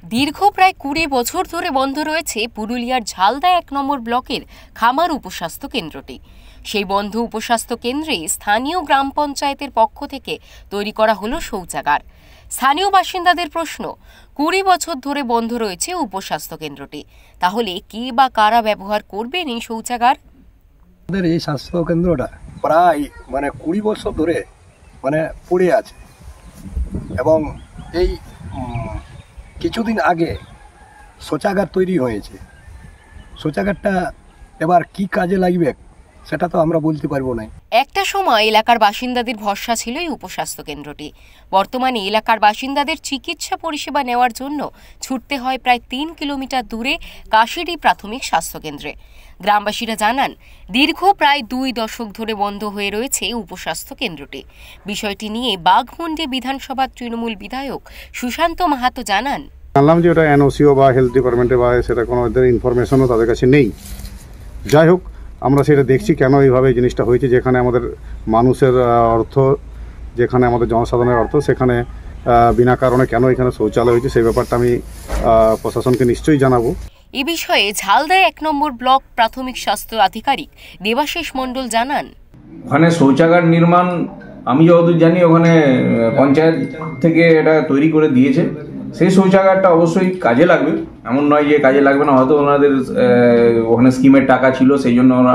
দীর্ঘ প্রায় ২০ বছর ধরে বন্ধ রয়েছে পুরুলিয়ার ঝালদা ১ নম্বর ব্লকের খামার উপস্বাস্থ্য কেন্দ্রটি। সেই বন্ধ উপস্বাস্থ্য কেন্দ্রে স্থানীয় গ্রাম পঞ্চায়েতের পক্ষ থেকে তৈরি করা হলো শৌচাগার। স্থানীয় বাসিন্দাদের প্রশ্ন, ২০ বছর ধরে বন্ধ রয়েছে উপস্বাস্থ্য কেন্দ্রটি, তাহলে কে বা কারা ব্যবহার করবেন এই শৌচাগার? আমাদের এই স্বাস্থ্য কেন্দ্রটা প্রায় ২০ বছর ধরে পড়ে আছে এবং এই কিছুদিন আগে শৌচাগার তৈরি হয়েছে। শৌচাগারটা এবার কি কাজে লাগবে সেটা তো আমরা বলতে পারবো না। একটা সময় এলাকার বাসিন্দাদের ভরসা ছিল এই উপস্বাস্থ্য কেন্দ্রটি। বর্তমানে এলাকার বাসিন্দাদের চিকিৎসা পরিষেবা নেওয়ার জন্য ছুটতে হয় প্রায় ৩ কিলোমিটার দূরে কাশিডি প্রাথমিক স্বাস্থ্যকেন্দ্রে। গ্রামবাসীরা জানান, দীর্ঘ প্রায় ২ দশক ধরে বন্ধ হয়ে রয়েছে উপস্বাস্থ্য কেন্দ্রটি। বিষয়টি নিয়ে বাঘমুন্ডি বিধানসভার তৃণমূল বিধায়ক সুশান্ত মাহাতো জানান, জানলাম যে ওটা এনওসিও বা হেলথ ডিপার্টমেন্টে বা সেটা কোনো ইনফরমেশনও তাদের কাছে নেই। যাই হোক, আমরা সেটা দেখছি কেন এইভাবে জিনিসটা হয়েছে। যেখানে আমাদের মানুষের অর্থ, যেখানে আমাদের জনসাধারণের অর্থ, সেখানে বিনা কারণে কেন এখানে শৌচালয় হয়েছে সেই ব্যাপারটা আমি প্রশাসনকে নিশ্চয়ই জানাবো। এ বিষয়ে ঝালদা ১ নম্বর ব্লক প্রাথমিক স্বাস্থ্য আধিকারিক দেবাশিস মণ্ডল জানান, ওখানে শৌচাগার নির্মাণ আমি যতদূর জানি ওখানে পঞ্চায়েত থেকে এটা তৈরি করে দিয়েছে। সেই শৌচাগারটা অবশ্যই কাজে লাগবে, এমন নয় যে কাজে লাগবে না। হয়তো ওনাদের ওখানে স্কিমের টাকা ছিল, সেই জন্য ওরা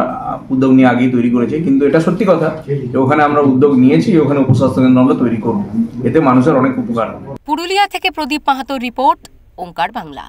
উদ্যোগ নিয়ে আগেই তৈরি করেছে। কিন্তু এটা সত্যি কথা যে ওখানে আমরা উদ্যোগ নিয়েছি, ওখানে উপস্বাস্থ্য কেন্দ্র আমরা তৈরি করব, এতে মানুষের অনেক উপকার হবে। পুরুলিয়া থেকে প্রদীপ মাহাতোর রিপোর্ট, ওঙ্কার বাংলা।